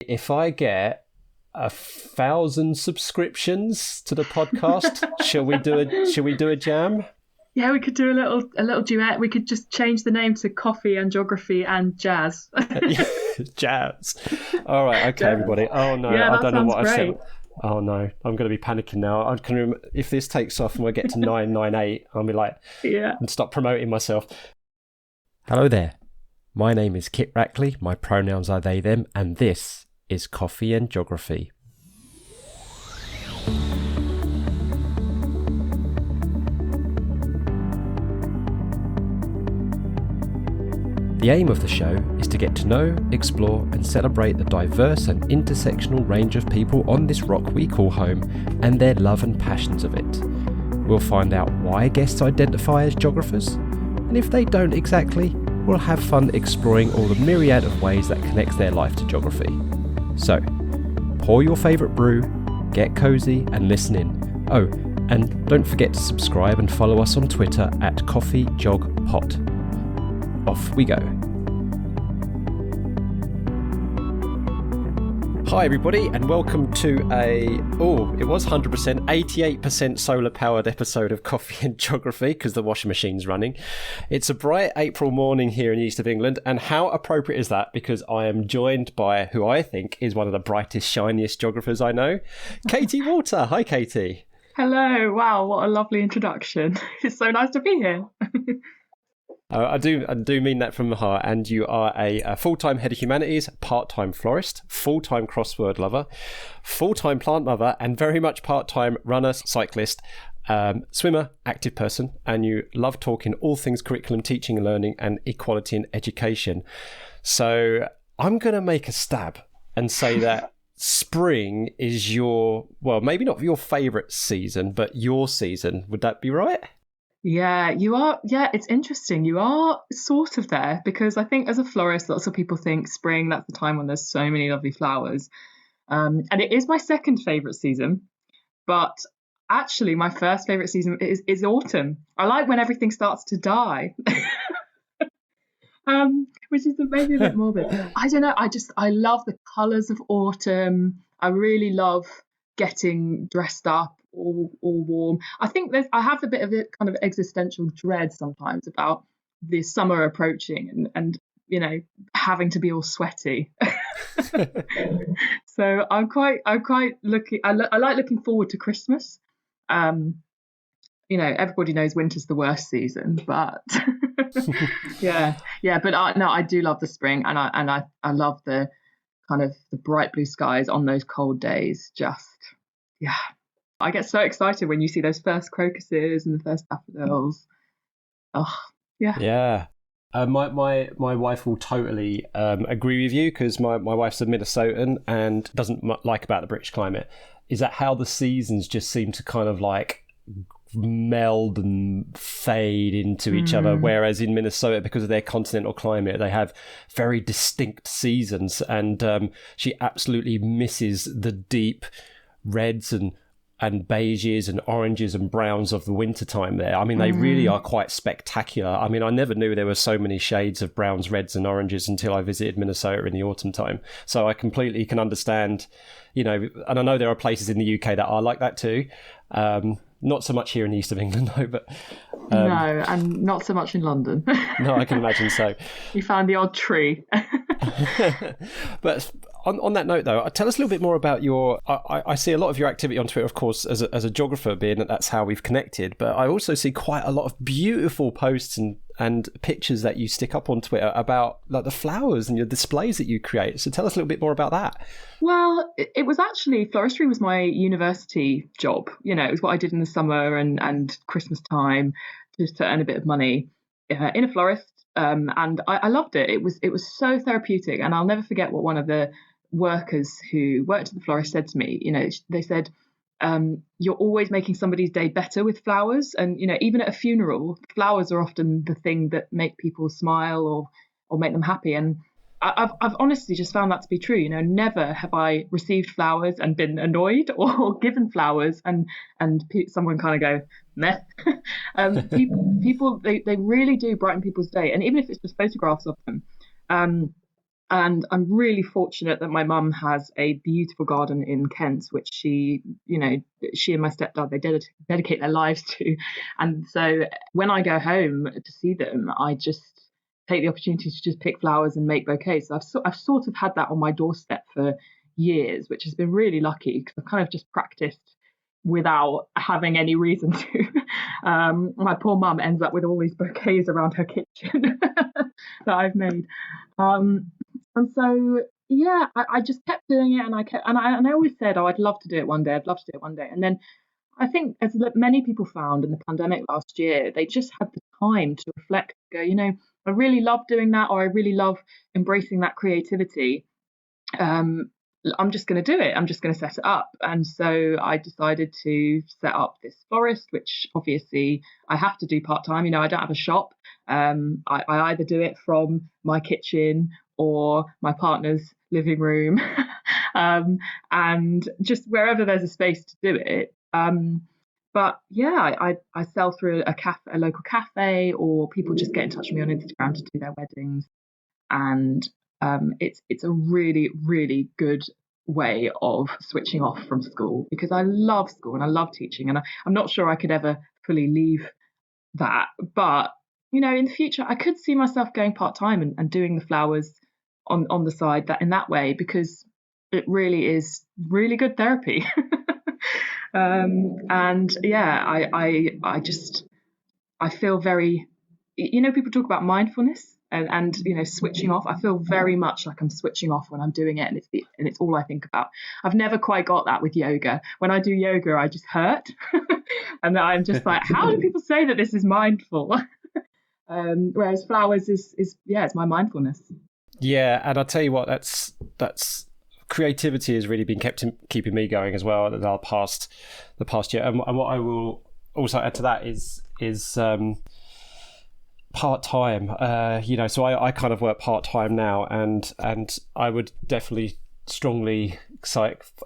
If I get 1,000 subscriptions to the podcast, shall we do a jam? Yeah, we could do a little duet. We could just change the name to Coffee and Geography and Jazz. Jazz. All right, okay, everybody. Oh no, yeah, I don't know what great. I said. Oh no, I'm going to be panicking now. If this takes off and we get to 998, I'll be like, and stop promoting myself. Hello there. My name is Kit Rackley. My pronouns are they, them, and this is Coffee and Geography. The aim of the show is to get to know, explore and celebrate the diverse and intersectional range of people on this rock we call home and their love and passions of it. We'll find out why guests identify as geographers, and if they don't exactly, we'll have fun exploring all the myriad of ways that connects their life to geography. So, pour your favourite brew, get cosy and listen in. Oh, and don't forget to subscribe and follow us on Twitter at CoffeeJogPot. Off we go. Hi everybody and welcome to it was 100%, 88% solar powered episode of Coffee and Geography because the washing machine's running. It's a bright April morning here in the east of England, and how appropriate is that because I am joined by who I think is one of the brightest, shiniest geographers I know, Caiti Walter. Hi Caiti. Hello, wow, what a lovely introduction. It's so nice to be here. I do mean that from the heart. And you are a full-time Head of Humanities, part-time florist, full-time crossword lover, full-time plant mother, and very much part-time runner, cyclist, swimmer, active person. And you love talking all things curriculum, teaching and learning, and equality in education. So I'm going to make a stab and say that spring is maybe not your favourite season, but your season. Would that be right? Yeah, you are. Yeah, it's interesting. You are sort of there because I think as a florist, lots of people think spring, that's the time when there's so many lovely flowers. And it is my second favourite season. But actually, my first favourite season is autumn. I like when everything starts to die, which is maybe a bit morbid. I don't know. I love the colours of autumn. I really love getting dressed up. All warm. I think I have a bit of a kind of existential dread sometimes about the summer approaching and you know having to be all sweaty. So I'm quite looking. I like looking forward to Christmas. Everybody knows winter's the worst season, but yeah. But I do love the spring, and I love the kind of the bright blue skies on those cold days. I get so excited when you see those first crocuses and the first daffodils. Oh, yeah. Yeah. My wife will totally agree with you because my wife's a Minnesotan and doesn't like about the British climate is that how the seasons just seem to kind of like meld and fade into each other, whereas in Minnesota, because of their continental climate, they have very distinct seasons, and she absolutely misses the deep reds and beiges and oranges and browns of the winter time there. I mean, they really are quite spectacular. I mean, I never knew there were so many shades of browns, reds and oranges until I visited Minnesota in the autumn time. So I completely can understand, and I know there are places in the UK that are like that too. Not so much here in the east of England, though, but... no, and not so much in London. No, I can imagine so. You found the odd tree. But on that note, though, tell us a little bit more about your... I see a lot of your activity on Twitter, of course, as a geographer, being that that's how we've connected. But I also see quite a lot of beautiful posts and pictures that you stick up on Twitter about like the flowers and your displays that you create. So tell us a little bit more about that. Well, it was actually, floristry was my university job. It was what I did in the summer and Christmas time just to earn a bit of money in a florist. And I loved it. It was so therapeutic. And I'll never forget what one of the workers who worked at the florist said to me. They said, you're always making somebody's day better with flowers. And, even at a funeral, flowers are often the thing that make people smile or make them happy. And I've honestly just found that to be true. Never have I received flowers and been annoyed or given flowers and someone kind of go, meh. People, they really do brighten people's day. And even if it's just photographs of them, And I'm really fortunate that my mum has a beautiful garden in Kent, which she and my stepdad, they dedicate their lives to. And so when I go home to see them, I just take the opportunity to just pick flowers and make bouquets. So I've sort of had that on my doorstep for years, which has been really lucky because I've kind of just practiced without having any reason to. My poor mum ends up with all these bouquets around her kitchen that I've made. And so, yeah, I just kept doing it, and I always said, oh, I'd love to do it one day. I'd love to do it one day. And then I think, as many people found in the pandemic last year, they just had the time to reflect, go, I really love doing that, or I really love embracing that creativity. Um, I'm just going to do it. I'm just going to set it up. And so I decided to set up this florist, which obviously I have to do part time. I don't have a shop. I either do it from my kitchen or my partner's living room, and just wherever there's a space to do it. But yeah, I sell through a local cafe, or people just get in touch with me on Instagram to do their weddings. And it's a really, really good way of switching off from school, because I love school and I love teaching, and I'm not sure I could ever fully leave that. But in the future, I could see myself going part-time and doing the flowers on the side, that in that way, because it really is really good therapy. And yeah, I feel very, people talk about mindfulness and switching off. I feel very much like I'm switching off when I'm doing it, and it's all I think about. I've never quite got that with yoga. When I do yoga, I just hurt, and I'm just like, how do people say that this is mindful? Whereas flowers is it's my mindfulness. Yeah, and I'll tell you what, that's creativity has really been keeping me going as well the past year. And what I will also add to that is part-time. So I kind of work part-time now, and I would definitely strongly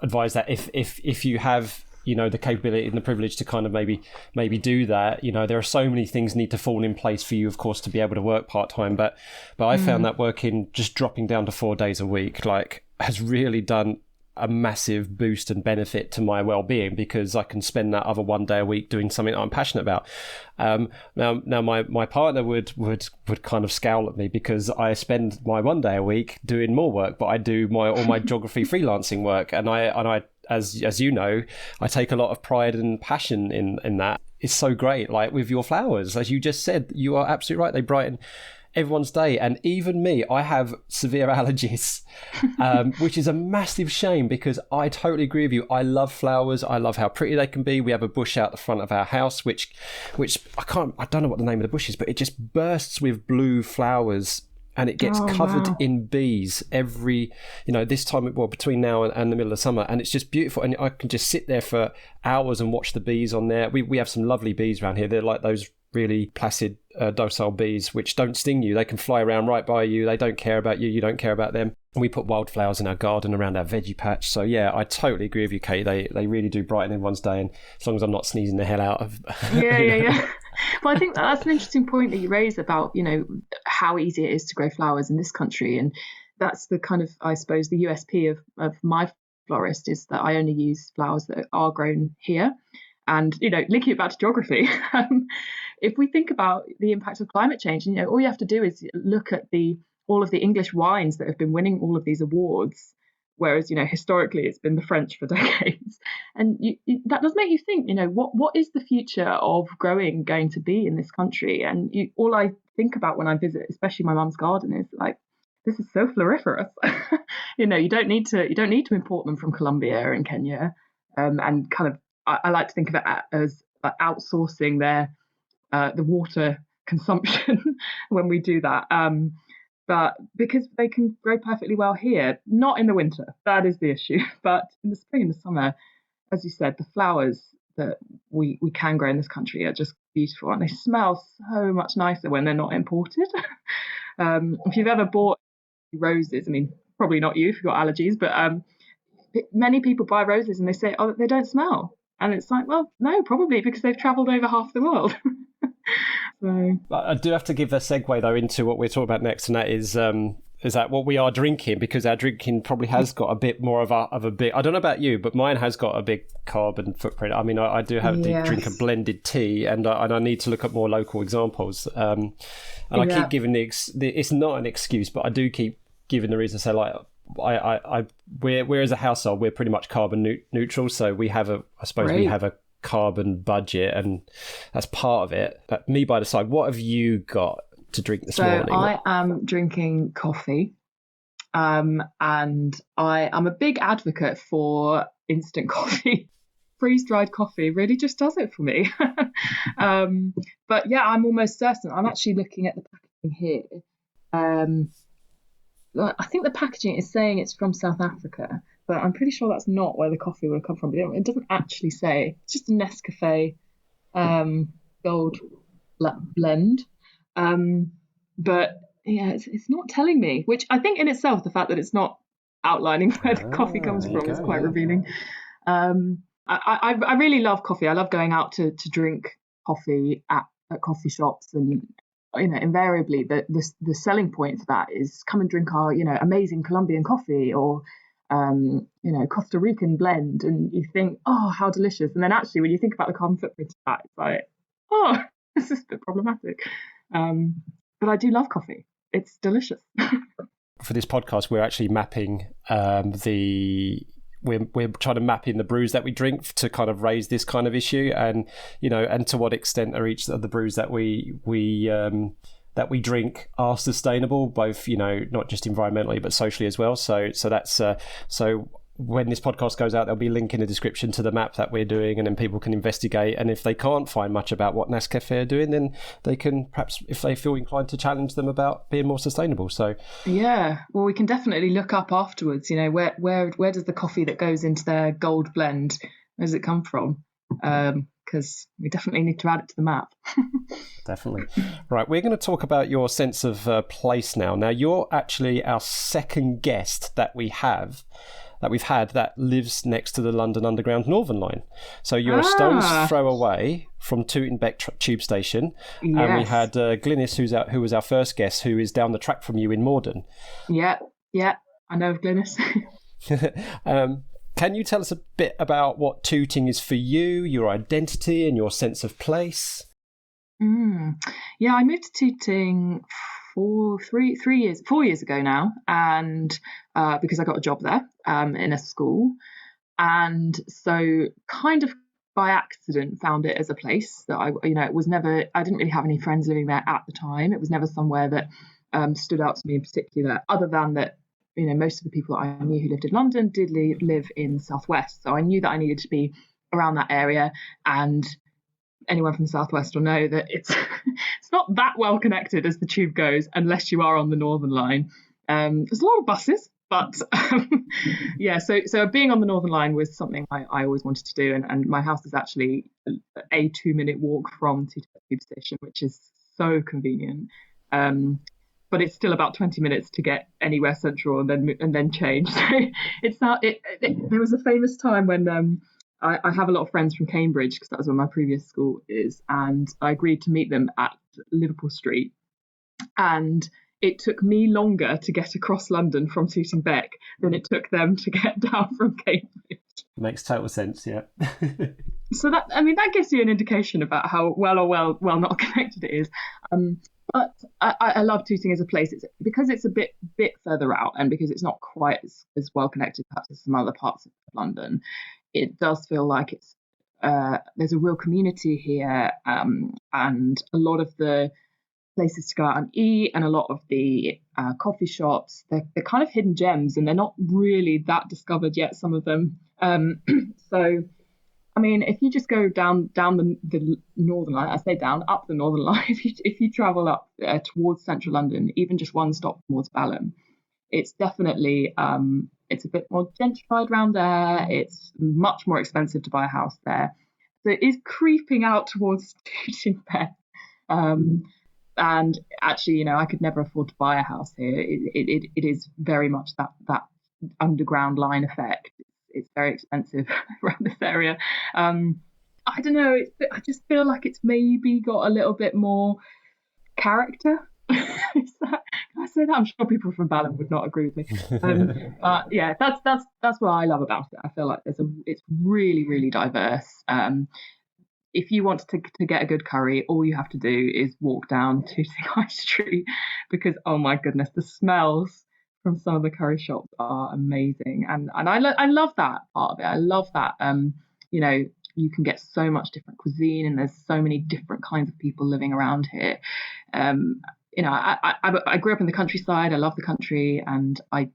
advise that if you have the capability and the privilege to kind of maybe do that, there are so many things need to fall in place for you, of course, to be able to work part-time, but I found that just dropping down to 4 days a week has really done a massive boost and benefit to my well-being, because I can spend that other 1 day a week doing something I'm passionate about. Now my partner would kind of scowl at me, because I spend my 1 day a week doing more work, but I do all my geography freelancing work, and I as you know, I take a lot of pride and passion in that. It's so great. Like with your flowers, as you just said, you are absolutely right. They brighten everyone's day, and even me. I have severe allergies, which is a massive shame, because I totally agree with you. I love flowers. I love how pretty they can be. We have a bush out the front of our house, which I don't know what the name of the bush is, but it just bursts with blue flowers, and it gets covered in bees every, this time, between now and the middle of summer, and it's just beautiful. And I can just sit there for hours and watch the bees on there. We have some lovely bees around here. They're like those really placid, docile bees which don't sting you. They can fly around right by you. They don't care about you. You don't care about them. And we put wildflowers in our garden around our veggie patch. So yeah, I totally agree with you, Kate. They really do brighten everyone's day, and as long as I'm not sneezing the hell out of. Yeah. Well, I think that's an interesting point that you raise about how easy it is to grow flowers in this country, and that's the kind of, I suppose, the USP of my florist, is that I only use flowers that are grown here. And linking it back to geography, if we think about the impact of climate change, all you have to do is look at all of the English wines that have been winning all of these awards, whereas historically it's been the French for decades, and that does make you think, what is the future of growing going to be in this country? And all I think about when I visit, especially my mum's garden, is like, this is so floriferous. You don't need to import them from Colombia and Kenya, and kind of. I like to think of it as outsourcing the water consumption when we do that. But because they can grow perfectly well here, not in the winter, that is the issue. But in the spring and the summer, as you said, the flowers that we can grow in this country are just beautiful, and they smell so much nicer when they're not imported. If you've ever bought roses, I mean, probably not you if you've got allergies, but many people buy roses and they say, oh, they don't smell. And it's like, well, no, probably because they've travelled over half the world. So. I do have to give a segue, though, into what we're talking about next, and that is Is that what we are drinking? Because our drinking probably has got a bit more of a big. I don't know about you, but mine has got a big carbon footprint. I mean, I do have to drink a blended tea, and I need to look at more local examples. And I keep giving it's not an excuse, but I do keep giving the reason to say, like, we're as a household, we're pretty much carbon neutral. So we have we have a carbon budget, and that's part of it. But me by the side, what have you got to drink this morning? So I am drinking coffee, and I'm a big advocate for instant coffee. Freeze-dried coffee really just does it for me. But yeah, I'm almost certain. I'm actually looking at the packaging here. I think the packaging is saying it's from South Africa, but I'm pretty sure that's not where the coffee would have come from. It doesn't actually say. It's just a Nescafe Gold Blend. But yeah, it's not telling me, which I think in itself, the fact that it's not outlining where the coffee comes from is quite revealing. I really love coffee. I love going out to drink coffee at coffee shops, and invariably the selling point for that is come and drink our amazing Colombian coffee, or Costa Rican blend, and you think, oh, how delicious. And then actually when you think about the carbon footprint of that, it's like, oh, this is a bit problematic. But I do love coffee. It's delicious. For this podcast, we're actually mapping we're trying to map in the brews that we drink to kind of raise this kind of issue, and and to what extent are each of the brews that we drink are sustainable, both not just environmentally but socially as well. So that's so when this podcast goes out, there'll be a link in the description to the map that we're doing, and then people can investigate. And if they can't find much about what Nescafe are doing, then they can perhaps, if they feel inclined, to challenge them about being more sustainable. So yeah, well, we can definitely look up afterwards. Where does the coffee that goes into their gold blend, where does it come from? Because we definitely need to add it to the map. Definitely. Right, we're going to talk about your sense of place now. Now, you're actually our second guest that we've had that lives next to the London Underground Northern Line. So you're a stone's throw away from Tooting Bec tube station. Yes. And we had Glynis, who was our first guest, who is down the track from you in Morden. Yeah, I know of Glynis. Can you tell us a bit about what Tooting is for you, your identity and your sense of place? Yeah, I moved to Tooting 4 years ago now, and because I got a job there in a school, and so kind of by accident found it as a place that I didn't really have any friends living there at the time. It was never somewhere that stood out to me in particular, other than that most of the people that I knew who lived in London did live in Southwest, so I knew that I needed to be around that area. And anyone from the Southwest will know that it's not that well connected as the tube goes, unless you are on the Northern Line. There's a lot of buses, but yeah, so being on the Northern Line was something I always wanted to do, and my house is actually a 2-minute walk from Tooting tube station, which is so convenient. But it's still about 20 minutes to get anywhere central and then change. So it's not. There was a famous time when I have a lot of friends from Cambridge, because that was where my previous school is, and I agreed to meet them at Liverpool Street. And it took me longer to get across London from Tooting Bec than it took them to get down from Cambridge. Makes total sense, yeah. So that gives you an indication about how well not connected it is. But I love Tooting as a place. It's because it's a bit further out, and because it's not quite as well connected perhaps as some other parts of London. It does feel like it's there's a real community here, and a lot of the places to go out and eat, and a lot of the coffee shops, they're kind of hidden gems, and they're not really that discovered yet, some of them. So I mean, if you just go down the Northern Line, I say down, up the Northern Line, if you travel up towards central London, even just one stop towards Balham, it's definitely it's a bit more gentrified around there. It's much more expensive to buy a house there. So it is creeping out towards Tooting Bec. And actually, I could never afford to buy a house here. It is very much that underground line effect. It's very expensive around this area. I don't know. I just feel like it's maybe got a little bit more character. Can I say say that? I'm sure people from Balham would not agree with me. But yeah, that's what I love about it. I feel like it's really, really diverse. If you want to get a good curry, all you have to do is walk down Tooting High Street, because oh my goodness, the smells from some of the curry shops are amazing, and I love that part of it. I love that you know, you can get so much different cuisine, and there's so many different kinds of people living around here. You know, I grew up in the countryside. I love the country, and I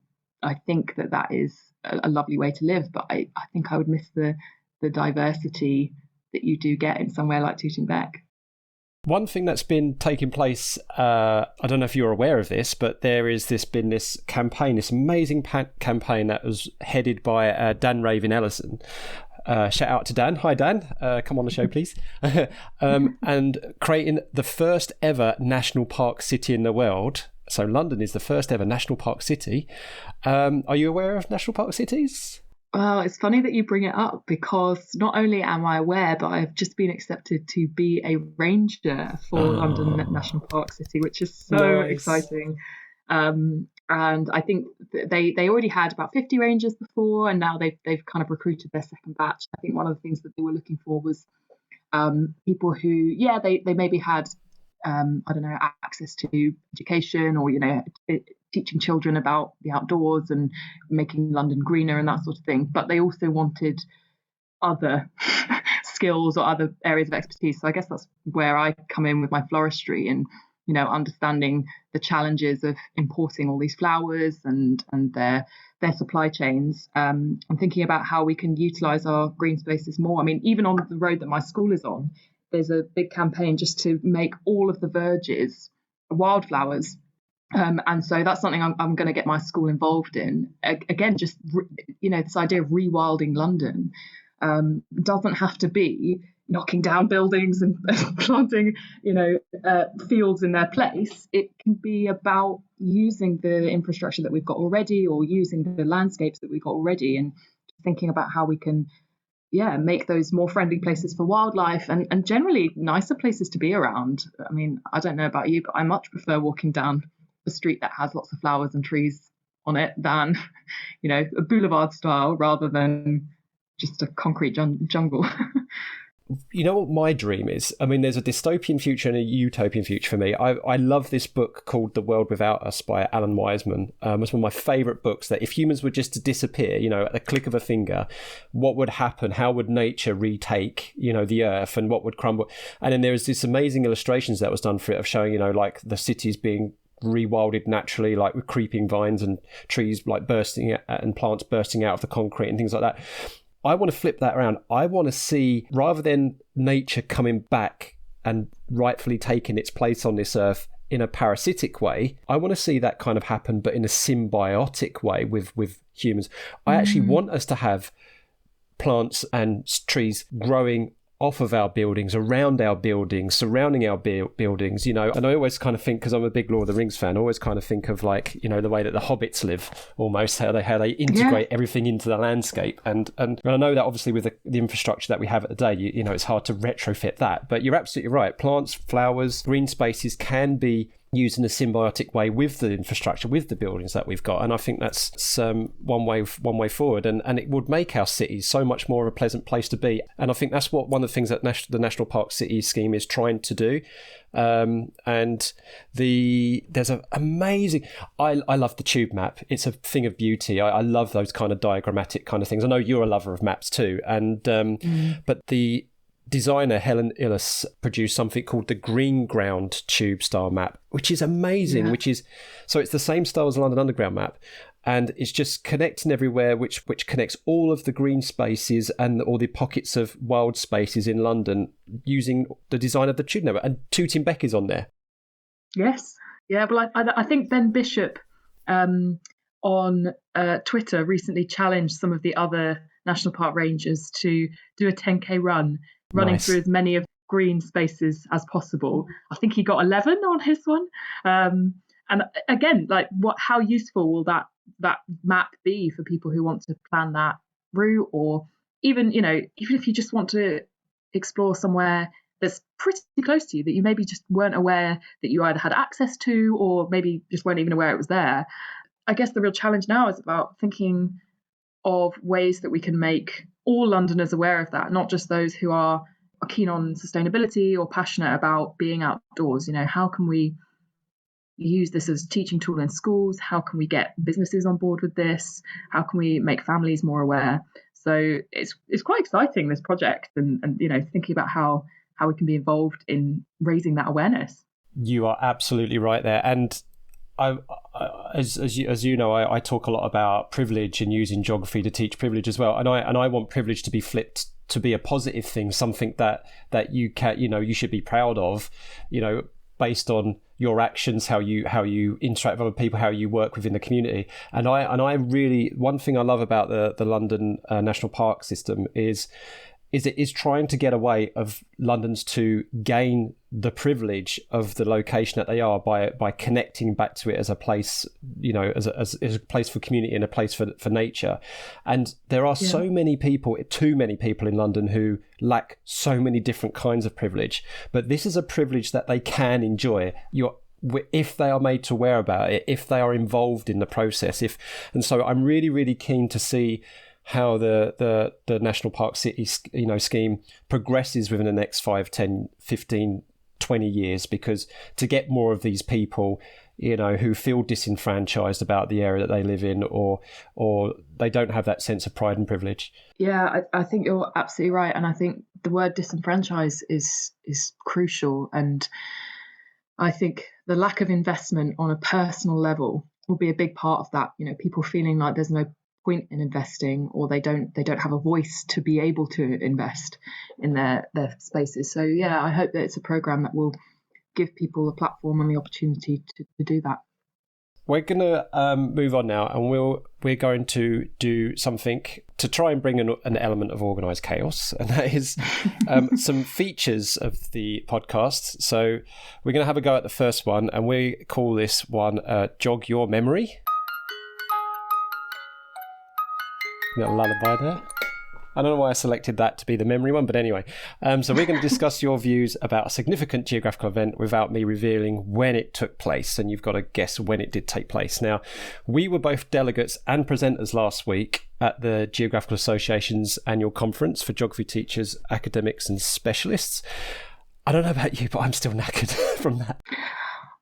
think that is a lovely way to live. But I think I would miss the diversity that you do get in somewhere like Tooting Bec. One thing that's been taking place, I don't know if you're aware of this, but there is been this campaign, this amazing campaign that was headed by Dan Raven Ellison. Shout out to Dan. Hi, Dan. Come on the show, please. And creating the first ever national park city in the world. So London is the first ever national park city. Are you aware of national park cities? Well, it's funny that you bring it up, because not only am I aware, but I've just been accepted to be a ranger for London National Park City, which is so exciting. And I think they already had about 50 rangers before, and now they've kind of recruited their second batch. I think one of the things that they were looking for was people who, they maybe had I don't know, access to education, or teaching children about the outdoors and making London greener and that sort of thing. But they also wanted other skills or other areas of expertise. So I guess that's where I come in with my floristry, and understanding the challenges of importing all these flowers and their supply chains, and thinking about how we can utilize our green spaces more. I mean, even on the road that my school is on, there's a big campaign just to make all of the verges wildflowers. And so that's something I'm going to get my school involved in. Again, just, this idea of rewilding London doesn't have to be knocking down buildings and planting, fields in their place. It can be about using the infrastructure that we've got already, or using the landscapes that we've got already, and thinking about how we can make those more friendly places for wildlife, and generally nicer places to be around. I mean, I don't know about you, but I much prefer walking down a street that has lots of flowers and trees on it than, a boulevard style, rather than just a concrete jungle. You know what my dream is? I mean, there's a dystopian future and a utopian future for me. I love this book called The World Without Us by Alan Wiseman. It's one of my favourite books, that if humans were just to disappear, at the click of a finger, what would happen? How would nature retake, the earth, and what would crumble? And then there's this amazing illustrations that was done for it, of showing, like the cities being rewilded naturally, like with creeping vines and trees like bursting out, and plants bursting out of the concrete and things like that. I want to flip that around. I want to see, rather than nature coming back and rightfully taking its place on this earth in a parasitic way, I want to see that kind of happen, but in a symbiotic way with humans. I actually want us to have plants and trees growing off of our buildings, around our buildings, surrounding our buildings, And I always kind of think, because I'm a big Lord of the Rings fan, I always kind of think of, like, the way that the hobbits live, almost, how they integrate everything into the landscape. And I know that obviously with the infrastructure that we have at the day, it's hard to retrofit that. But you're absolutely right. Plants, flowers, green spaces can be used in a symbiotic way with the infrastructure, with the buildings that we've got, and I think that's one way forward, and it would make our cities so much more of a pleasant place to be. And I think that's what one of the things that the National Park City scheme is trying to do. And there's an amazing. I love the tube map. It's a thing of beauty. I love those kind of diagrammatic kind of things. I know you're a lover of maps too, and but the designer Helen Illes produced something called the Green Ground Tube style map, which is amazing. So it's the same style as the London Underground map, and it's just connecting everywhere, which connects all of the green spaces and all the pockets of wild spaces in London using the design of the tube network. And Tooting Bec is on there. Yes, well, I think Ben Bishop on Twitter recently challenged some of the other national park rangers to do a 10k running through as many of green spaces as possible. I think he got 11 on his one. And again, like, how useful will that map be for people who want to plan that route, or even if you just want to explore somewhere that's pretty close to you that you maybe just weren't aware that you either had access to, or maybe just weren't even aware it was there. I guess the real challenge now is about thinking of ways that we can make all Londoners aware of that, not just those who are keen on sustainability or passionate about being outdoors. How can we use this as a teaching tool in schools? How can we get businesses on board with this? How can we make families more aware? So it's quite exciting, this project, and thinking about how we can be involved in raising that awareness. You are absolutely right there, and as you know, I talk a lot about privilege and using geography to teach privilege as well, and I want privilege to be flipped to be a positive thing, something that you can, you should be proud of, based on your actions, how you interact with other people, how you work within the community. And I really, one thing I love about the London National Park system is it is trying to get a way of Londoners to gain the privilege of the location that they are by connecting back to it as a place, as a place for community and a place for nature. And there are so many people, too many people in London who lack so many different kinds of privilege. But this is a privilege that they can enjoy. If they are made to aware about it, if they are involved in the process, and so I'm really, really keen to see how the National Park City scheme progresses within the next 5, 10, 15, 20 years, because to get more of these people who feel disenfranchised about the area that they live in, or they don't have that sense of pride and privilege. Yeah, I think you're absolutely right, and I think the word disenfranchise is crucial, and I think the lack of investment on a personal level will be a big part of that. People feeling like there's no point in investing, or they don't have a voice to be able to invest in their spaces. So yeah, I hope that it's a program that will give people a platform and the opportunity to do that. We're going to move on now, and we're going to do something to try and bring an element of organised chaos, and that is some features of the podcast. So we're going to have a go at the first one, and we call this one Jog Your Memory. Got a lullaby there. I don't know why I selected that to be the memory one, but anyway. So we're going to discuss your views about a significant geographical event without me revealing when it took place, and you've got to guess when it did take place. Now, we were both delegates and presenters last week at the Geographical Association's annual conference for geography teachers, academics and specialists. I don't know about you, but I'm still knackered from that.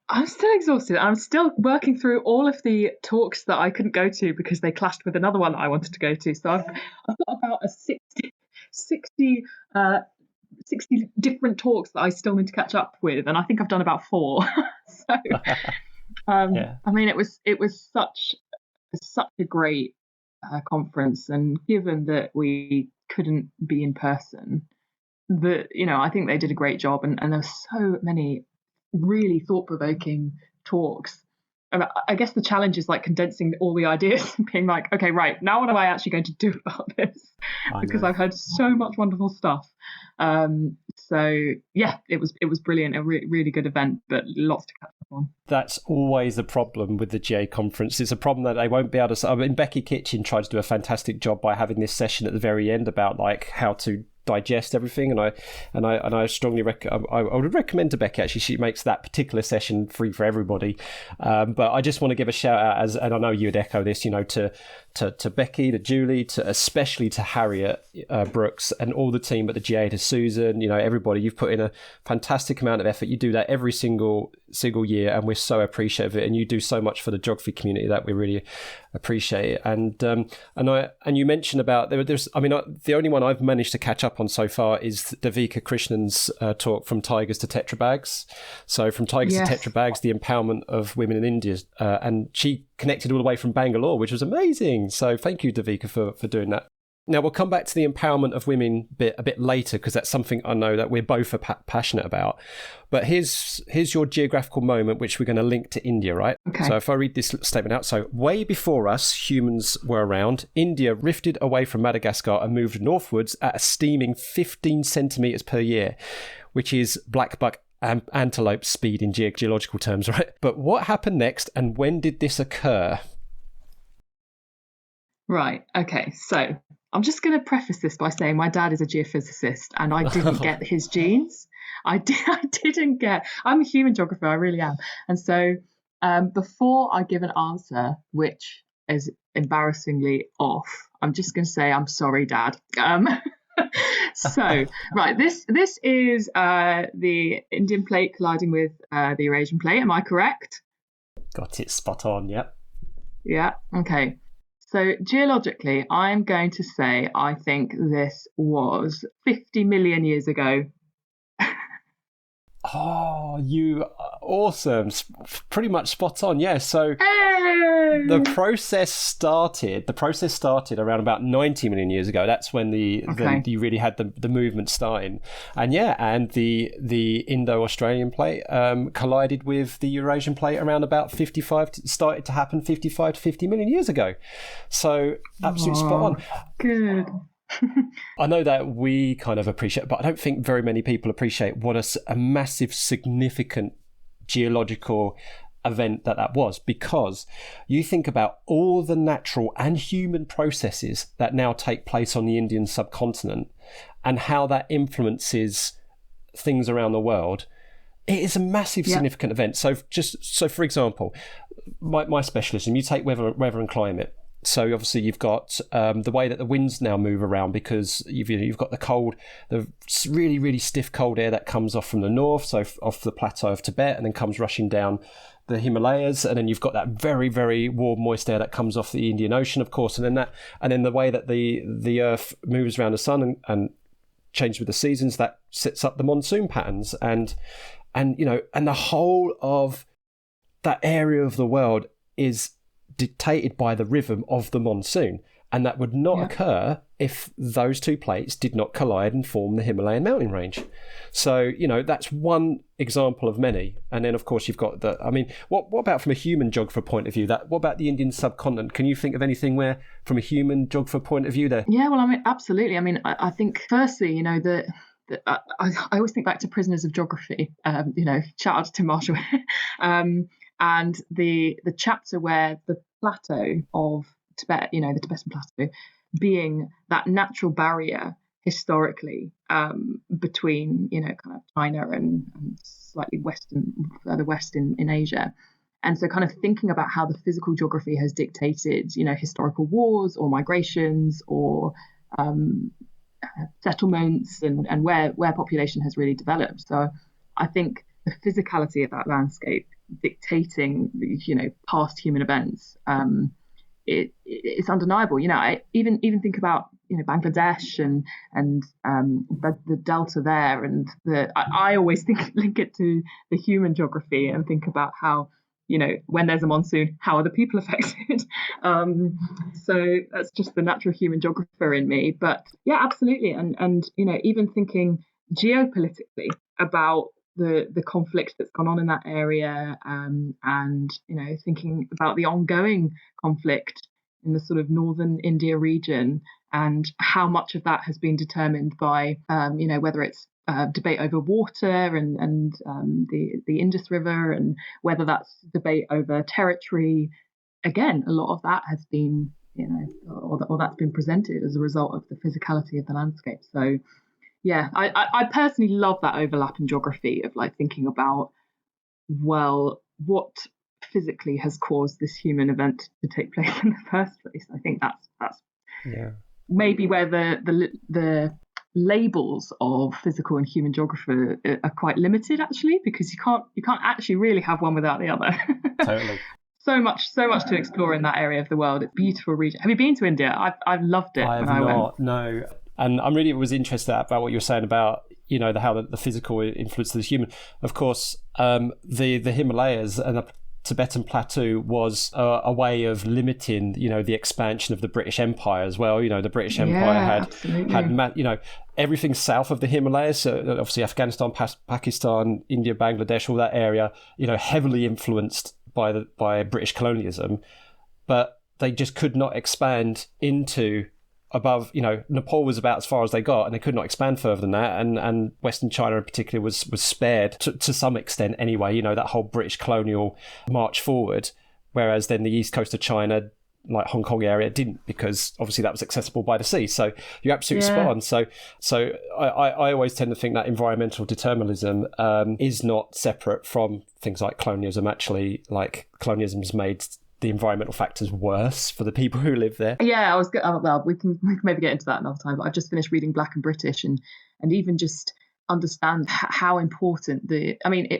I'm still exhausted. I'm still working through all of the talks that I couldn't go to because they clashed with another one that I wanted to go to. So I've got about a 60 different talks that I still need to catch up with, and I think I've done about 4. So, I mean, it was such a great conference, and given that we couldn't be in person, I think they did a great job, and there's so many really thought-provoking talks. And I guess the challenge is like condensing all the ideas and being like, okay, right, now what am I actually going to do about this? Because I've heard so much wonderful stuff. So yeah, it was brilliant, a really good event, but lots to catch up on. That's always the problem with the GA conference. It's a problem that they won't be able to. I mean, Becky Kitchen tried to do a fantastic job by having this session at the very end about like how to digest everything, and I strongly I would recommend to Becky, actually. She makes that particular session free for everybody, but I just want to give a shout out, and I know you would echo this, to Becky, to Julie, especially to Harriet Brooks and all the team at the GA, to Susan, everybody. You've put in a fantastic amount of effort. You do that every single year, and we're so appreciative of it, and you do so much for the geography community that we really appreciate it. And you mentioned about there's the only one I've managed to catch up on so far is Devika Krishnan's talk From Tigers to Tetra Bags. So From Tigers to Tetra Bags, the empowerment of women in India, and she connected all the way from Bangalore, which was amazing. So thank you, Devika, for doing that. Now, we'll come back to the empowerment of women a bit later, because that's something I know that we're both passionate about. But here's your geographical moment, which we're going to link to India, right? Okay. So if I read this statement out. So way before us, humans were around, India rifted away from Madagascar and moved northwards at a steaming 15 centimetres per year, which is black buck antelope speed in geological terms, right? But what happened next, and when did this occur? Right. Okay. So I'm just going to preface this by saying my dad is a geophysicist and I didn't get his genes. I didn't get, I'm a human geographer, I really am. And so before I give an answer, which is embarrassingly off, I'm just going to say, I'm sorry, Dad. So, right, this is the Indian plate colliding with the Eurasian plate. Am I correct? Got it spot on, yep. Yeah, okay. So geologically, I'm going to say I think this was 50 million years ago. Oh, you awesome. Pretty much spot on. Yeah. So the process started around about 90 million years ago. That's when you really had the movement starting. And the Indo-Australian plate collided with the Eurasian plate around about 55 to 50 million years ago. So absolutely spot on. Good. I know that we kind of appreciate, but I don't think very many people appreciate what a massive, significant geological event that was, because you think about all the natural and human processes that now take place on the Indian subcontinent and how that influences things around the world. It is a massive, significant event. So for example, my specialism, you take weather and climate. So obviously you've got the way that the winds now move around, because you've got the really, really stiff cold air that comes off from the north, so off the plateau of Tibet, and then comes rushing down the Himalayas, and then you've got that very, very warm, moist air that comes off the Indian Ocean, of course, and then the way that the Earth moves around the sun and changes with the seasons, that sets up the monsoon patterns, and the whole of that area of the world is dictated by the rhythm of the monsoon, and that would not occur if those two plates did not collide and form the Himalayan mountain range. So that's one example of many. And then of course you've got what about from a human geographer point of view, what about the Indian subcontinent? Can you think of anything where from a human geographer point of view there? Yeah, well, absolutely. I think firstly, I always think back to Prisoners of Geography, shout out to Tim Marshall. And the chapter where the plateau of Tibet, the Tibetan plateau, being that natural barrier historically between, kind of China and slightly further west in Asia. And so kind of thinking about how the physical geography has dictated, historical wars or migrations or settlements and where population has really developed. So I think the physicality of that landscape dictating, past human events, it's undeniable. I even think about Bangladesh and the delta there, and I always link it to the human geography and think about how when there's a monsoon, how are the people affected? So that's just the natural human geographer in me. But yeah, absolutely, and even thinking geopolitically about the conflict that's gone on in that area, and thinking about the ongoing conflict in the sort of northern India region, and how much of that has been determined by whether it's debate over water and the Indus River, and whether that's debate over territory. Again, a lot of that has been or that's been presented as a result of the physicality of the landscape. So yeah, I personally love that overlap in geography of thinking about, well, what physically has caused this human event to take place in the first place. I think that's maybe where the labels of physical and human geography are quite limited, actually, because you can't actually really have one without the other. Totally. So much to explore in that area of the world. It's a beautiful region. Have you been to India? I've loved it. I have not. No. And I'm really was interested about what you were saying about how the physical influences the human. Of course, the Himalayas and the Tibetan plateau was a way of limiting the expansion of the British Empire as well. The British Empire had everything south of the Himalayas, so obviously Afghanistan, Pakistan, India, Bangladesh, all that area, heavily influenced by British colonialism, but they just could not expand into above, Nepal was about as far as they got, and they could not expand further than that. And Western China in particular was spared to some extent anyway, that whole British colonial march forward. Whereas then the east coast of China like Hong Kong area didn't, because obviously that was accessible by the sea. So you're absolutely spot on. So I always tend to think that environmental determinism is not separate from things like colonialism. Actually, like colonialism's made the environmental factors worse for the people who live there. Yeah, I was good. Well, we can maybe get into that another time. But I've just finished reading Black and British, and even just understand how important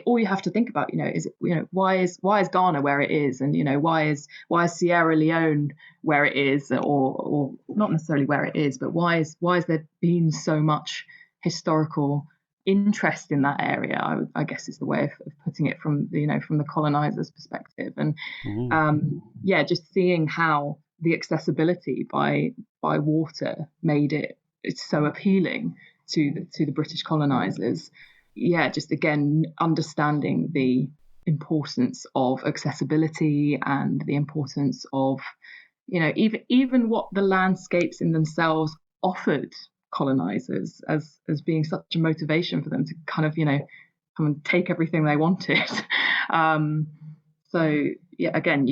all you have to think about, is, why is Ghana where it is, and why is Sierra Leone where it is, or not necessarily where it is, but why is there been so much historical interest in that area, I guess is the way of putting it from the colonizers' perspective. And just seeing how the accessibility by water made it's so appealing to the British colonizers. Just again understanding the importance of accessibility and the importance of even what the landscapes in themselves offered colonizers as being such a motivation for them to kind of come and take everything they wanted. Again,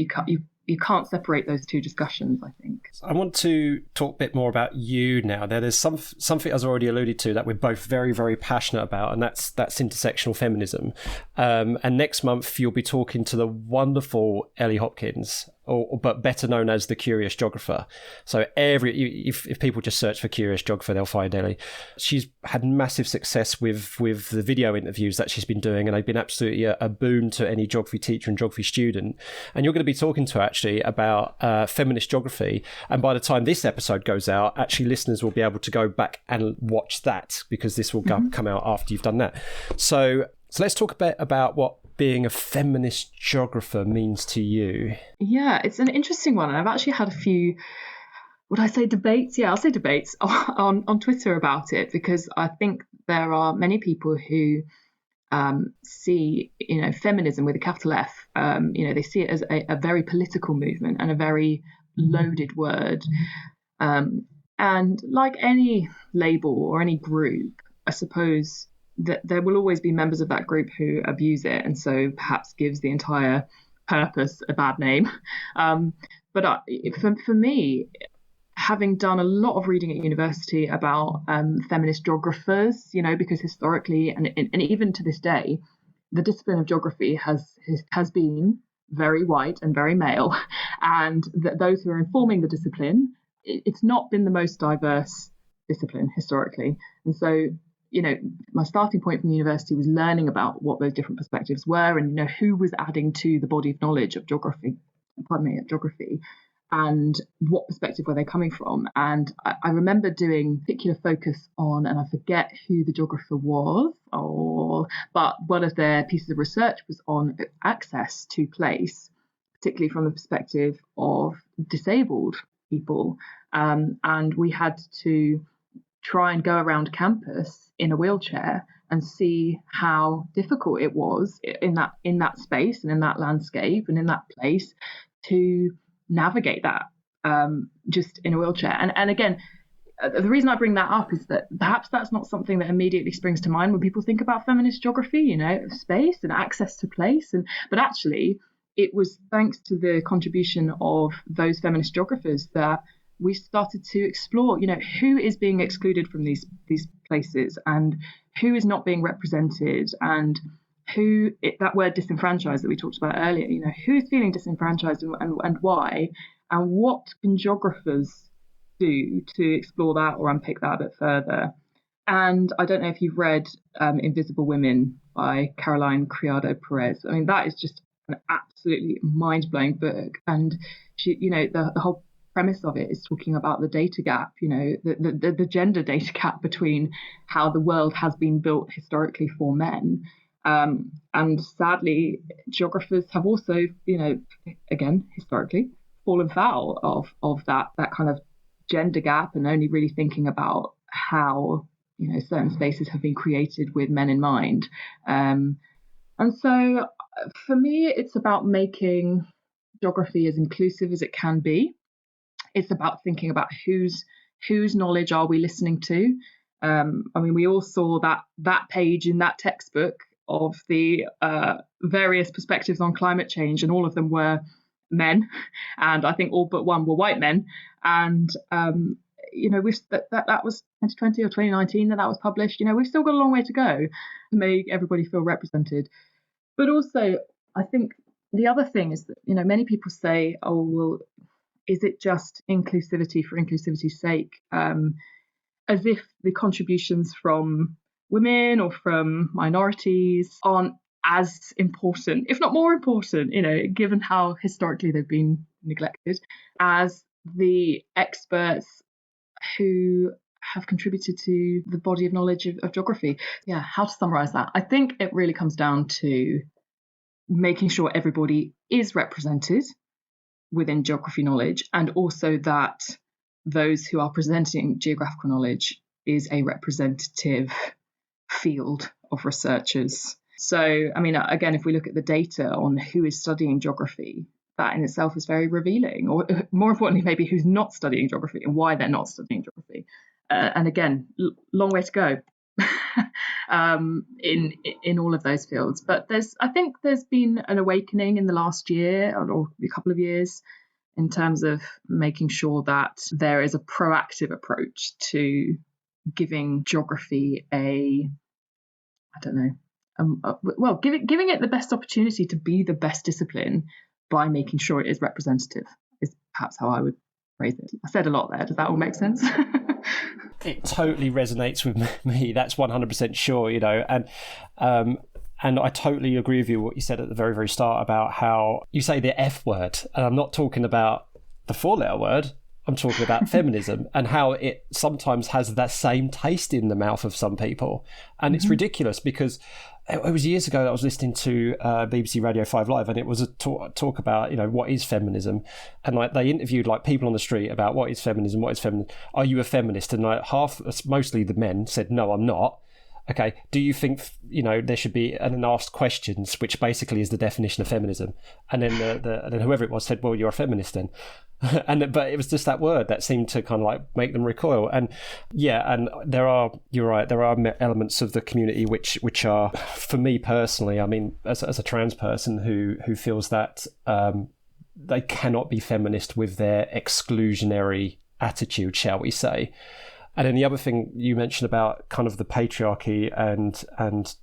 you can't separate those two discussions, I think. I want to talk a bit more about you now. There's something I was already alluded to that we're both very, very passionate about, and that's intersectional feminism. And next month you'll be talking to the wonderful Ellie Hopkins, but better known as the Curious Geographer. So if people just search for Curious Geographer, they'll find Ellie. She's had massive success with the video interviews that she's been doing, and they've been absolutely a boon to any geography teacher and geography student. And you're going to be talking to her actually about feminist geography. And by the time this episode goes out, actually listeners will be able to go back and watch that, because this will come out after you've done that. So let's talk a bit about what being a feminist geographer means to you. Yeah, it's an interesting one. And I've actually had a few, would I say debates? Yeah, I'll say debates on Twitter about it, because I think there are many people who see, feminism with a capital F, they see it as a very political movement and a very loaded word. And like any label or any group, I suppose that there will always be members of that group who abuse it, and so perhaps gives the entire purpose a bad name. But for me, having done a lot of reading at university about feminist geographers, because historically and even to this day, the discipline of geography has been very white and very male, and that those who are informing the discipline, it's not been the most diverse discipline historically. And so my starting point from the university was learning about what those different perspectives were, and who was adding to the body of knowledge of geography, and what perspective were they coming from. And I remember doing particular focus on, and I forget who the geographer was, but one of their pieces of research was on access to place, particularly from the perspective of disabled people. And we had to try and go around campus in a wheelchair and see how difficult it was in that space and in that landscape and in that place to navigate that just in a wheelchair. And again, the reason I bring that up is that perhaps that's not something that immediately springs to mind when people think about feminist geography, space and access to place. But actually, it was thanks to the contribution of those feminist geographers that we started to explore, who is being excluded from these places, and who is not being represented, and that word disenfranchised that we talked about earlier, who is feeling disenfranchised and why, and what can geographers do to explore that or unpick that a bit further. And I don't know if you've read Invisible Women by Caroline Criado Perez. I mean, that is just an absolutely mind-blowing book. And she, the whole premise of it is talking about the data gap, the gender data gap between how the world has been built historically for men. And sadly, geographers have also, again, historically, fallen foul of that kind of gender gap, and only really thinking about how, certain spaces have been created with men in mind. And so for me, it's about making geography as inclusive as it can be. It's about thinking about whose knowledge are we listening to. We all saw that page in that textbook of the various perspectives on climate change, and all of them were men, and I think all but one were white men. And that was 2020 or 2019 that was published. We've still got a long way to go to make everybody feel represented. But also, I think the other thing is that, many people say, oh, well, is it just inclusivity for inclusivity's sake? As if the contributions from women or from minorities aren't as important, if not more important, given how historically they've been neglected, as the experts who have contributed to the body of knowledge of geography. Yeah, how to summarize that? I think it really comes down to making sure everybody is represented within geography knowledge, and also that those who are presenting geographical knowledge is a representative field of researchers. So, again, if we look at the data on who is studying geography, that in itself is very revealing, or more importantly, maybe who's not studying geography and why they're not studying geography. And again, long way to go in all of those fields. But I think there's been an awakening in the last year or a couple of years in terms of making sure that there is a proactive approach to giving geography giving it the best opportunity to be the best discipline by making sure it is representative, is perhaps how I would phrase it. I said a lot there. Does that all make sense? It totally resonates with me. That's 100% sure, and I totally agree with you what you said at the very, very start about how you say the F word, and I'm not talking about the 4-letter word. I'm talking about feminism and how it sometimes has that same taste in the mouth of some people. And it's ridiculous because it was years ago that I was listening to BBC Radio 5 Live, and it was a talk about, what is feminism? And they interviewed people on the street about what is feminism, are you a feminist? And mostly the men said, no, I'm not. Okay, do you think, there should be an asked questions, which basically is the definition of feminism? And then and then whoever it was said, well, you're a feminist then. But it was just that word that seemed to kind of make them recoil. And yeah, and you're right, there are elements of the community which are, for me personally, as a trans person who feels that they cannot be feminist with their exclusionary attitude, shall we say. And then the other thing you mentioned about kind of the patriarchy and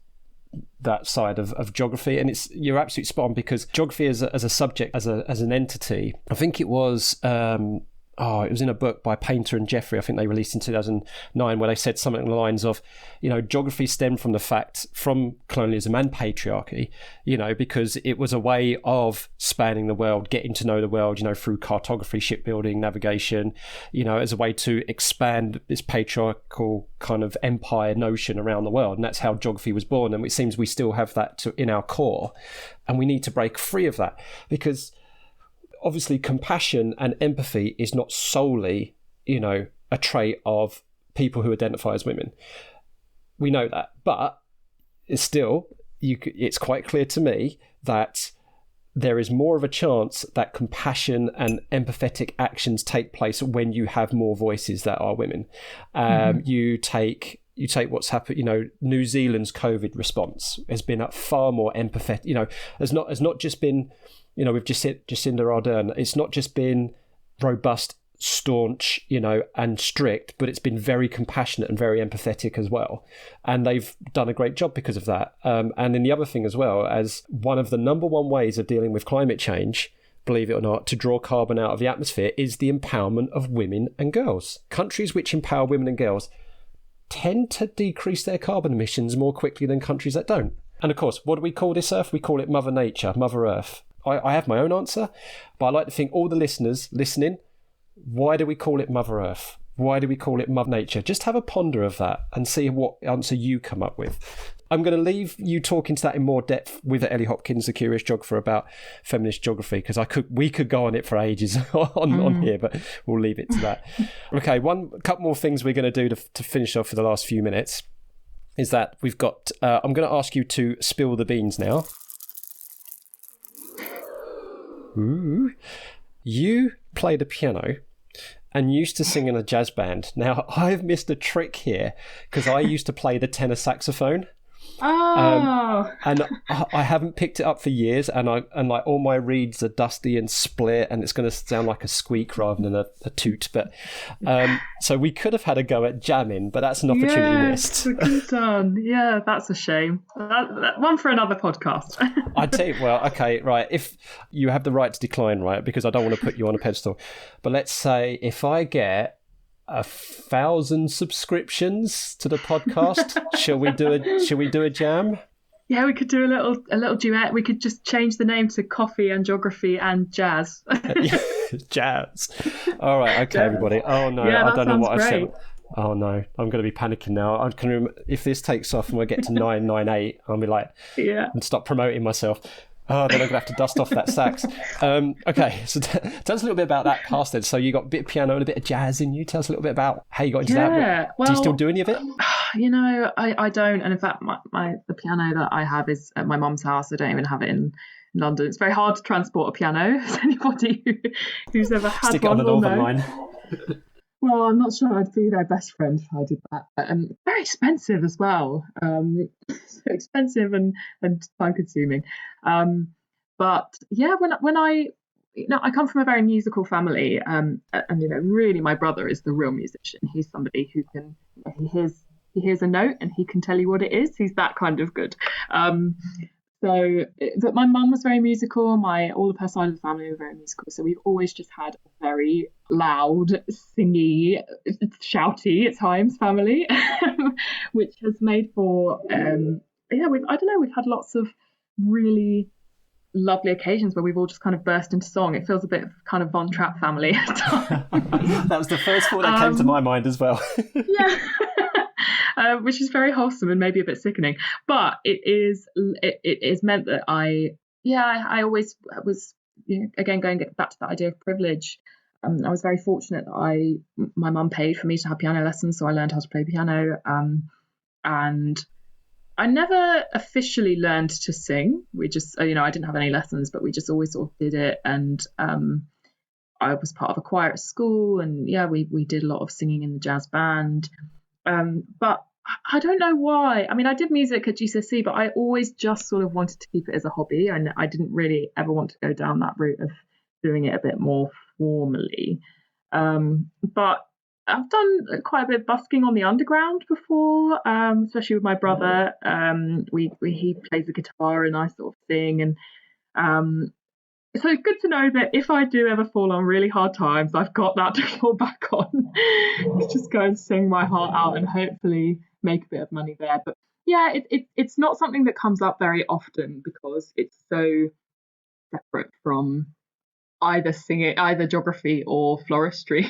that side of geography, and you're absolutely spot on, because geography as a subject, as an entity, I think it was it was in a book by Painter and Jeffrey, I think they released in 2009, where they said something along the lines of, geography stemmed from colonialism and patriarchy, because it was a way of spanning the world, getting to know the world, through cartography, shipbuilding, navigation, as a way to expand this patriarchal kind of empire notion around the world. And that's how geography was born. And it seems we still have that in our core. And we need to break free of that, because obviously compassion and empathy is not solely, a trait of people who identify as women. We know that, but it's still, it's quite clear to me that there is more of a chance that compassion and empathetic actions take place when you have more voices that are women. You take what's happened, New Zealand's COVID response has been far more empathetic, has not just been, with Jacinda Ardern, it's not just been robust, staunch, and strict, but it's been very compassionate and very empathetic as well. And they've done a great job because of that. And then the other thing as well, as one of the number one ways of dealing with climate change, believe it or not, to draw carbon out of the atmosphere, is the empowerment of women and girls. Countries which empower women and girls tend to decrease their carbon emissions more quickly than countries that don't. And of course, what do we call this earth? We call it Mother Nature, Mother Earth. I have my own answer, but I like to think all the listeners listening, why do we call it Mother Earth? Why do we call it Mother Nature? Just have a ponder of that and see what answer you come up with. I'm going to leave you talking to that in more depth with Ellie Hopkins, the curious geographer, about feminist geography, because we could go on it for ages on here, but we'll leave it to that. Okay, couple more things we're going to do to finish off for the last few minutes is that we've got. I'm going to ask you to spill the beans now. Ooh. You play the piano and used to sing in a jazz band. Now, I've missed a trick here because I used to play the tenor saxophone. Oh, And I haven't picked it up for years, and like all my reeds are dusty and split, and it's going to sound like a squeak rather than a toot. But so we could have had a go at jamming, but that's an opportunity missed. we could have done. Yeah, that's a shame. That one for another podcast. I'd say, well, okay, right. If you have the right to decline, right, because I don't want to put you on a pedestal, but let's say if I get 1,000 subscriptions to the podcast, shall we do a jam? Yeah, we could do a little duet. We could just change the name to Coffee and Geography and Jazz. Jazz. All right, okay, everybody. Oh no, yeah, I don't know what great. I said. Oh no, I'm going to be panicking now. If this takes off and we get to 998, I'll be like, and stop promoting myself. Oh, then I'm going to have to dust off that sax. Okay, so tell us a little bit about that past then. So you got a bit of piano and a bit of jazz in you. Tell us a little bit about how you got into that. Well, do you still do any of it? You know, I don't. And in fact, the piano that I have is at my mum's house. I don't even have it in London. It's very hard to transport a piano. As anybody who's ever had Stick one it on the will Northern know. Line. Well, I'm not sure I'd be their best friend if I did that. But, very expensive as well. So expensive and time consuming. But yeah, when I I come from a very musical family, and really my brother is the real musician. He's somebody who can he hears a note and he can tell you what it is. He's that kind of good. But my mum was very musical. All of her side of the family were very musical. So we've always just had a very loud, singy, shouty at times family, which has made for we've had lots of really lovely occasions where we've all just kind of burst into song. It feels a bit kind of Von Trapp family at times. That was the first thought that came to my mind as well. Yeah. Which is very wholesome and maybe a bit sickening, but it is meant that I always was, again going back to that idea of privilege. I was very fortunate that my mum paid for me to have piano lessons, so I learned how to play piano, and I never officially learned to sing. We just I didn't have any lessons, but we just always sort of did it, and I was part of a choir at school, and we did a lot of singing in the jazz band. But I don't know why. I mean, I did music at GCSE, but I always just sort of wanted to keep it as a hobby, and I didn't really ever want to go down that route of doing it a bit more formally. But I've done quite a bit of busking on the underground before, especially with my brother. He plays the guitar and I sort of sing, and so it's good to know that if I do ever fall on really hard times, I've got that to fall back on. Just go and sing my heart out and hopefully make a bit of money there. But yeah, it's not something that comes up very often because it's so separate from either geography or floristry.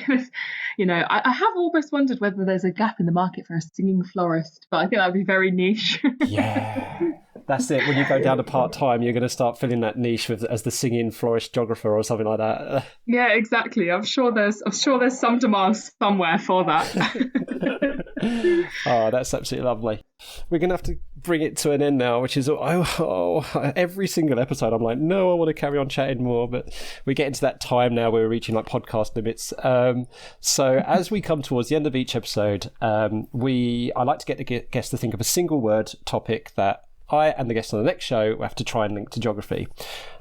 I have almost wondered whether there's a gap in the market for a singing florist, but I think that would be very niche. Yeah. That's it. When you go down to part-time, you're going to start filling that niche as the singing florist geographer or something like that. Yeah, exactly. I'm sure there's some demand somewhere for that. Oh, that's absolutely lovely. We're going to have to bring it to an end now, which is every single episode I'm like, no, I want to carry on chatting more, but we're getting to that time now where we're reaching like podcast limits. So as we come towards the end of each episode, I like to get the guests to think of a single word topic that I and the guest on the next show have to try and link to geography.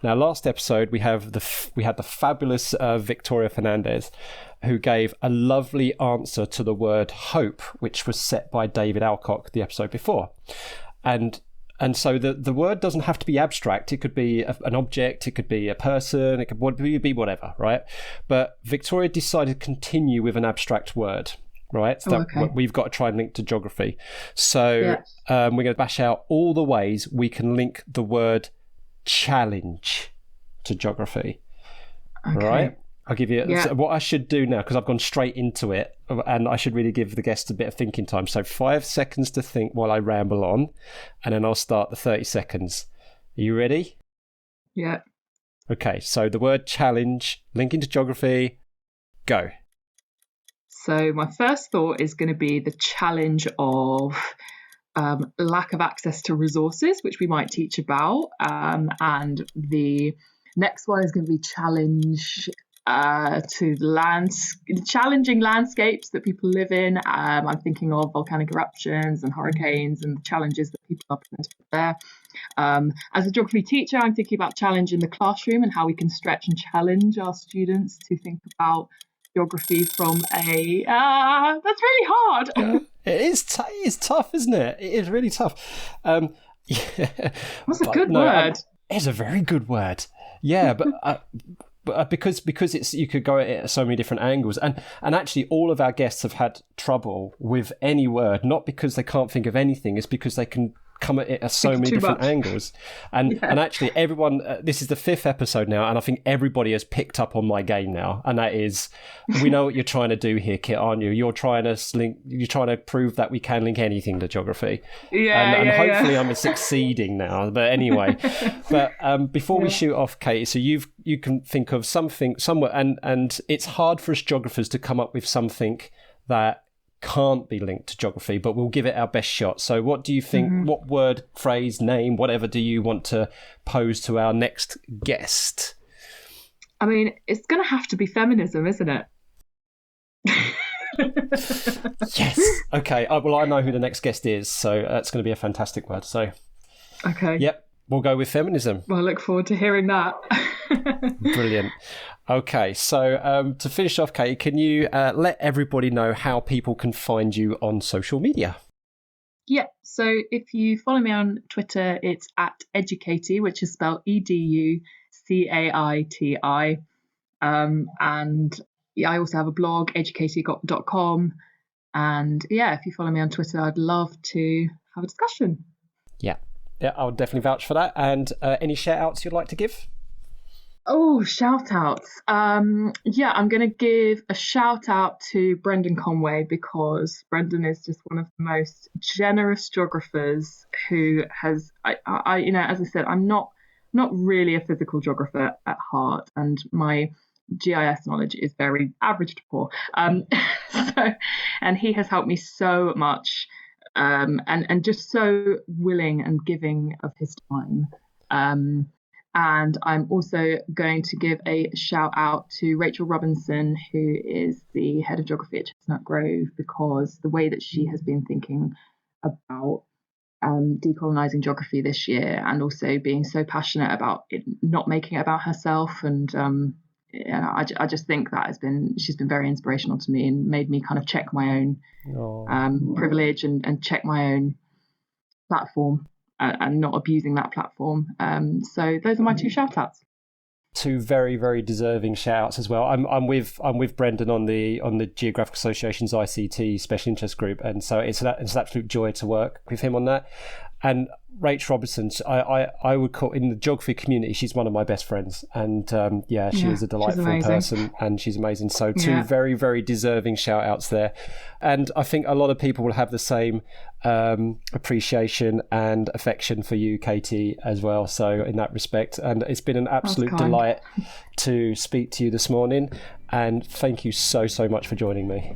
Now, last episode we had the fabulous Victoria Fernandez, who gave a lovely answer to the word hope, which was set by David Alcock the episode before. And so the word doesn't have to be abstract. It could be an object, it could be a person, it could be whatever, right? But Victoria decided to continue with an abstract word. Right, so we've got to try and link to geography. So we're going to bash out all the ways we can link the word challenge to geography. Okay. Right, I'll give you what I should do now, because I've gone straight into it, and I should really give the guests a bit of thinking time. So 5 seconds to think while I ramble on, and then I'll start the 30 seconds. Are you ready? Yeah. Okay, so the word challenge, linking to geography, go. So my first thought is going to be the challenge of lack of access to resources, which we might teach about. And the next one is going to be challenge to challenging landscapes that people live in. I'm thinking of volcanic eruptions and hurricanes and the challenges that people are presented with there. As a geography teacher, I'm thinking about challenge in the classroom and how we can stretch and challenge our students to think about geography from a that's really hard. Yeah, it is tough, isn't it? It is really tough. Yeah, that's a good word. It's a very good word. Yeah, but because it's, you could go at it at so many different angles, and actually all of our guests have had trouble with any word, not because they can't think of anything, it's because they can come at it at so many different angles. And actually everyone, this is the 5th episode now, and I think everybody has picked up on my game now, and that is, we know what you're trying to do here, Kit, aren't you? You're trying to prove that we can link anything to geography. And hopefully I'm succeeding now. But anyway, before we shoot off, Kate, so you can think of something somewhere, and it's hard for us geographers to come up with something that can't be linked to geography, but we'll give it our best shot. So what do you think, what word, phrase, name, whatever do you want to pose to our next guest? I mean, it's going to have to be feminism, isn't it? Yes. Okay. Well, I know who the next guest is, so that's going to be a fantastic word. So, okay. Yep. We'll go with feminism. Well, I look forward to hearing that. Brilliant. Okay, so to finish off, Katie, can you let everybody know how people can find you on social media? Yeah, so if you follow me on Twitter, it's at Educaiti, which is spelled EduCaiti. And I also have a blog, educaiti.com. And yeah, if you follow me on Twitter, I'd love to have a discussion. Yeah, I'll definitely vouch for that. And any shout outs you'd like to give? Oh, shout outs. I'm going to give a shout out to Brendan Conway, because Brendan is just one of the most generous geographers who has, I you know, as I said, I'm not really a physical geographer at heart, and my GIS knowledge is very average to poor. And he has helped me so much, and just so willing and giving of his time. And I'm also going to give a shout out to Rachel Robinson, who is the head of geography at Chestnut Grove, because the way that she has been thinking about decolonising geography this year, and also being so passionate about it, not making it about herself. And I just think that she's been very inspirational to me, and made me kind of check my own privilege and check my own platform. And not abusing that platform. So those are my 2 shout outs. 2 very, very deserving shout outs as well. I'm with Brendan on the Geographic Association's ICT Special Interest Group, and so it's an absolute joy to work with him on that. And Rach Robinson, I would call, in the geography community, she's one of my best friends, and she is a delightful person, and she's amazing. So 2 very, very deserving shout outs there. And I think a lot of people will have the same appreciation and affection for you, Katie, as well. So in that respect, and it's been an absolute delight to speak to you this morning, and thank you so much for joining me.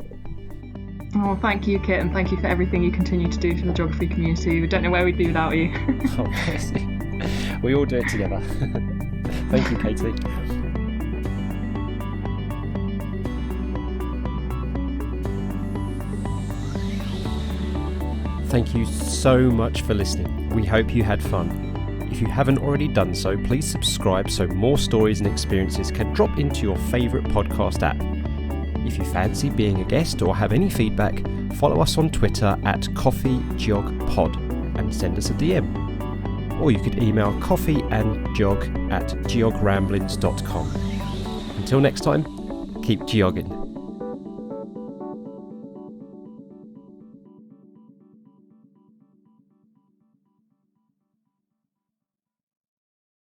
Oh, thank you, Kit, and thank you for everything you continue to do for the geography community. We don't know where we'd be without you. Oh, bless you. We all do it together. Thank you, Katie. Thank you so much for listening. We hope you had fun. If you haven't already done so, please subscribe so more stories and experiences can drop into your favourite podcast app. If you fancy being a guest or have any feedback, follow us on Twitter at coffeegeogpod and send us a DM. Or you could email coffeeandjog@geogramblings.com. Until next time, keep geogging.